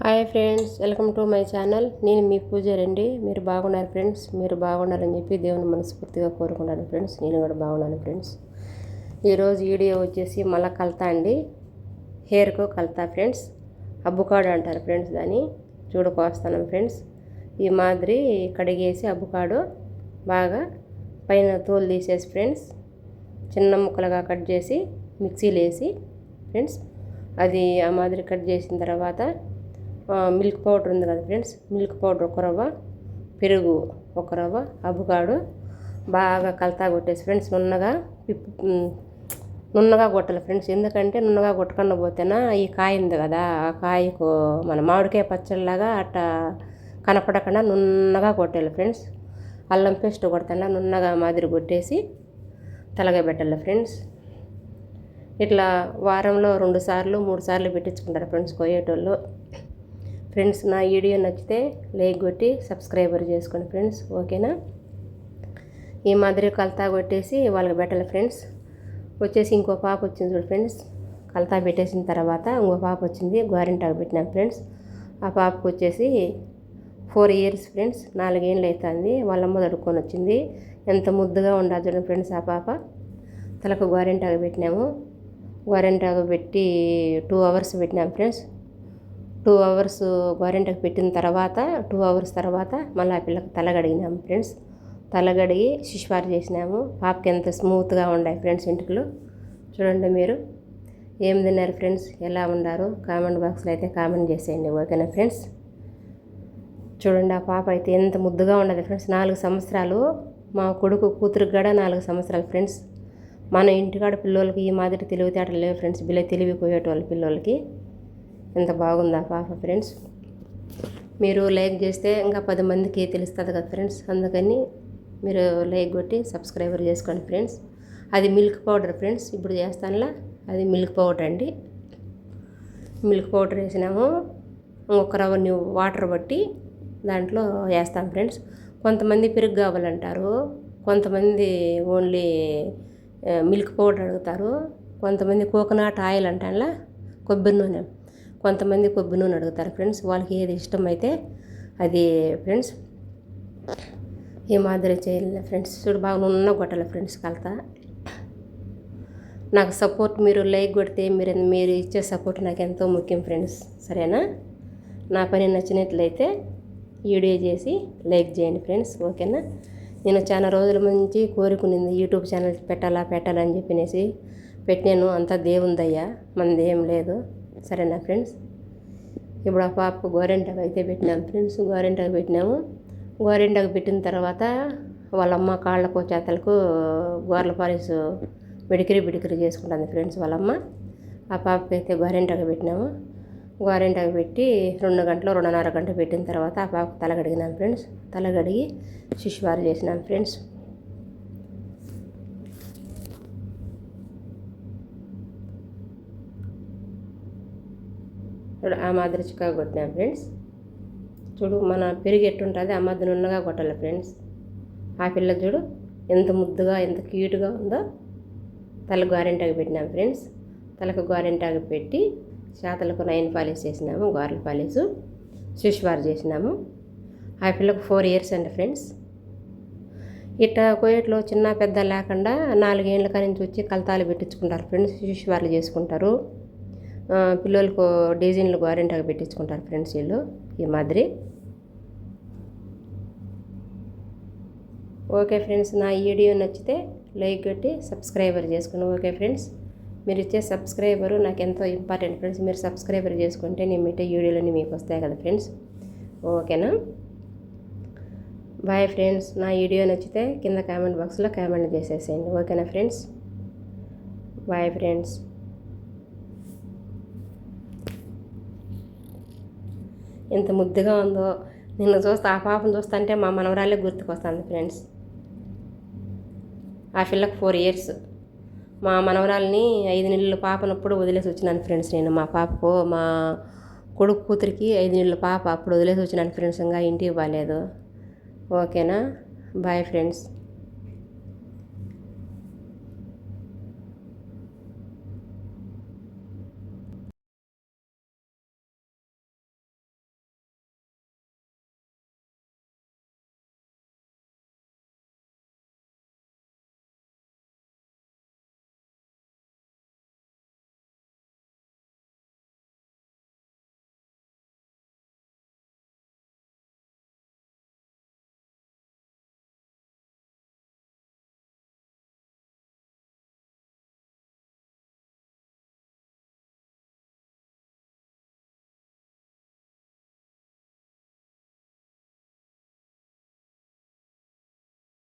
Hi friends, welcome to my channel. నేను మీ పూజారండి. మీరు బాగున్నారు ఫ్రెండ్స్. మీరు బాగున్నారని చెప్పి దేవుని మనస్ఫూర్తిగా కోరుకున్నాను ఫ్రెండ్స్. నేను కూడా బాగున్నాను ఫ్రెండ్స్. ఈరోజు వీడియో వచ్చేసి మళ్ళా కలుతా అండి. హెయిర్కు కలుతా ఫ్రెండ్స్. అబ్బుకాడు అంటారు ఫ్రెండ్స్ దాన్ని. చూడుకొస్తాను ఫ్రెండ్స్. ఈ మాదిరి కడిగేసి అబ్బుకాడు బాగా పైన తోలు తీసేసి ఫ్రెండ్స్ చిన్న ముక్కలుగా కట్ చేసి మిక్సీలో వేసి ఫ్రెండ్స్ అది ఆ మాదిరి కట్ చేసిన తర్వాత మిల్క్ పౌడర్ ఉంది కదా ఫ్రెండ్స్, మిల్క్ పౌడర్ ఒక రవ్వ, పెరుగు ఒక రవ్వ, అబ్బుకాడు బాగా కలతా కొట్టేసి ఫ్రెండ్స్ నున్నగా కొట్టాలి ఫ్రెండ్స్. ఎందుకంటే నున్నగా కొట్టకుండా పోతేనా ఈ కాయ ఉంది కదా, ఆ కాయకు మన మామిడికాయ పచ్చడిలాగా అట్టా కనపడకుండా నున్నగా కొట్టాలి ఫ్రెండ్స్. అల్లం పేస్ట్ కొడతాను నున్నగా మాదిరి కొట్టేసి తలగా పెట్టాలి ఫ్రెండ్స్. ఇట్లా వారంలో 2 సార్లు 3 సార్లు పెట్టించుకుంటారు ఫ్రెండ్స్ కోయేటోళ్ళు. ఫ్రెండ్స్ నా వీడియో నచ్చితే లైక్ కొట్టి సబ్స్క్రైబర్ చేసుకోండి ఫ్రెండ్స్, ఓకేనా. ఈ మాదిరి కలతా కొట్టేసి వాళ్ళకి పెట్టాలి ఫ్రెండ్స్. వచ్చేసి ఇంకో పాప వచ్చింది చూడు ఫ్రెండ్స్. కలతా పెట్టేసిన తర్వాత ఇంకో పాప వచ్చింది, గోరింటాకు పెట్టినాం ఫ్రెండ్స్. ఆ పాపకు వచ్చేసి 4 ఇయర్స్ ఫ్రెండ్స్, 4 ఏళ్ళు అవుతుంది. వాళ్ళమ్మ తడుక్కొని వచ్చింది. ఎంత ముద్దుగా ఉండదు చూడండి ఫ్రెండ్స్. ఆ పాప తలకు గోరింటాకు పెట్టినాము. గోరింటాకు పెట్టి 2 అవర్స్ పెట్టినాం ఫ్రెండ్స్. 2 అవర్స్ గోరింటాకు పెట్టిన తర్వాత 2 అవర్స్ తర్వాత మళ్ళీ ఆ పిల్లకి తలగడిగినాము ఫ్రెండ్స్. తలగడిగి శిష్వారు చేసినాము. పాపకి ఎంత స్మూత్గా ఉన్నాయి ఫ్రెండ్స్ ఇంటికలు. చూడండి మీరు ఏం తిన్నారు ఫ్రెండ్స్, ఎలా ఉన్నారు కామెంట్ బాక్స్లో అయితే కామెంట్ చేసేయండి, ఓకేనా ఫ్రెండ్స్. చూడండి ఆ పాప అయితే ఎంత ముద్దుగా ఉండదు ఫ్రెండ్స్. 4 సంవత్సరాలు. మా కొడుకు కూతురికి కూడా 4 సంవత్సరాలు ఫ్రెండ్స్. మన ఇంటికాడ పిల్లలకి ఈ మాదిరి తెలివితేటలు లేవు ఫ్రెండ్స్. బిల్ల తెలివిపోయేటోళ్ళ పిల్లలకి ఎంత బాగుందా పాప ఫ్రెండ్స్. మీరు లైక్ చేస్తే ఇంకా 10 మందికి తెలుస్తుంది కదా ఫ్రెండ్స్. అందుకని మీరు లైక్ కొట్టి సబ్స్క్రైబర్ చేసుకోండి ఫ్రెండ్స్. అది మిల్క్ పౌడర్ ఫ్రెండ్స్. ఇప్పుడు చేస్తానులా అది మిల్క్ పౌడర్ అండి. మిల్క్ పౌడర్ వేసినాము. ఇంకొక రవ్వ వాటర్ బట్టి దాంట్లో వేస్తాం ఫ్రెండ్స్. కొంతమంది పెరుగు కావాలంటారు, కొంతమంది ఓన్లీ మిల్క్ పౌడర్ అడుగుతారు, కొంతమంది కోకోనట్ ఆయిల్ అంటానులా కొబ్బరి నూనె, కొంతమంది కొబ్బరి నూనె అడుగుతారు ఫ్రెండ్స్. వాళ్ళకి ఏది ఇష్టమైతే అది ఫ్రెండ్స్. ఈ మాదిరి చేయాలి ఫ్రెండ్స్. చూడు బాగా నున్న కొట్టాలి ఫ్రెండ్స్ కలతా. నాకు సపోర్ట్ మీరు లైక్ కొడితే మీరు ఇచ్చే సపోర్ట్ నాకు ఎంతో ముఖ్యం ఫ్రెండ్స్, సరేనా. నా పని నచ్చినట్లయితే వీడియో చేసి లైక్ చేయండి ఫ్రెండ్స్, ఓకేనా. నేను చాలా రోజుల నుంచి కోరుకునింది యూట్యూబ్ ఛానల్ పెట్టాలని చెప్పినేసి పెట్టినాను. అంతా దేవుందయ్యా, మనది ఏం లేదు, సరేనా ఫ్రెండ్స్. ఇప్పుడు ఆ పాపకు గోరింటాకు అయితే పెట్టినాము ఫ్రెండ్స్. గోరింటాకు పెట్టినాము. గోరింటాకు పెట్టిన తర్వాత వాళ్ళమ్మ కాళ్ళకు చేతలకు గోర్ల పాలిసు బిడికిరి చేసుకుంటుంది ఫ్రెండ్స్ వాళ్ళమ్మ. ఆ పాపకి అయితే గోరింటాకు పెట్టినాము. గోరింటాకు పెట్టి 2 గంటలు 2.5 గంటలు పెట్టిన తర్వాత ఆ పాపకు తలగడిగినాం ఫ్రెండ్స్. తలగడిగి శిష్వారు చేసినాం ఫ్రెండ్స్. ఆ మాదిరి చిక్కగా కొట్టినాం ఫ్రెండ్స్. చూడు మన పెరుగు ఎట్టుంటుంది ఆ మాదిరి నున్నగా కొట్టాలి ఫ్రెండ్స్. ఆ పిల్ల చూడు ఎంత ముద్దుగా ఎంత క్యూట్గా ఉందో. తల గోరింటాకు పెట్టినాం ఫ్రెండ్స్. తలకు గోరింటాకు పెట్టి చేతలకు 9 పాలిష్ చేసినాము, గోర్ల పాలిషు శిష్వారు చేసినాము. ఆ పిల్లకు 4 ఇయర్స్ అండి ఫ్రెండ్స్. ఇట్లా కోయట్లో చిన్న పెద్ద లేకుండా 4 ఏళ్ళ నుంచి వచ్చి కలతాలు పెట్టించుకుంటారు ఫ్రెండ్స్. శిష్వార్లు చేసుకుంటారు. పిల్లలకు డిజైన్లు గోరింటాకు పెట్టించుకుంటారు ఫ్రెండ్స్ వీళ్ళు ఈ మాదిరి. ఓకే ఫ్రెండ్స్, నా వీడియో నచ్చితే లైక్ కొట్టి సబ్స్క్రైబర్ చేసుకుని, ఓకే ఫ్రెండ్స్. మీరు ఇచ్చే సబ్స్క్రైబరు నాకు ఎంతో ఇంపార్టెంట్ ఫ్రెండ్స్. మీరు సబ్స్క్రైబర్ చేసుకుంటే నేను పెట్టే వీడియోలన్నీ మీకు వస్తాయి కదా ఫ్రెండ్స్, ఓకేనా. Bye friends. నా వీడియో నచ్చితే కింద కామెంట్ బాక్స్లో కామెంట్ చేసేసేయండి, ఓకేనా ఫ్రెండ్స్. Bye friends. ఎంత ముద్దుగా ఉందో. నిన్ను చూస్తే ఆ పాపను చూస్తుంటే మా మనవరాలే గుర్తుకొస్తుంది ఫ్రెండ్స్. ఆ పిల్లకి 4 ఇయర్స్. మా మనవరాలని 5 నెలల పాపనప్పుడు వదిలేసి వచ్చినాను ఫ్రెండ్స్. నేను మా పాపకు మా కొడుకు కూతురికి 5 నెలల పాప అప్పుడు వదిలేసి వచ్చినాను ఫ్రెండ్స్. ఇంకా ఇంటికి బాగాలేదు, ఓకేనా. Bye friends.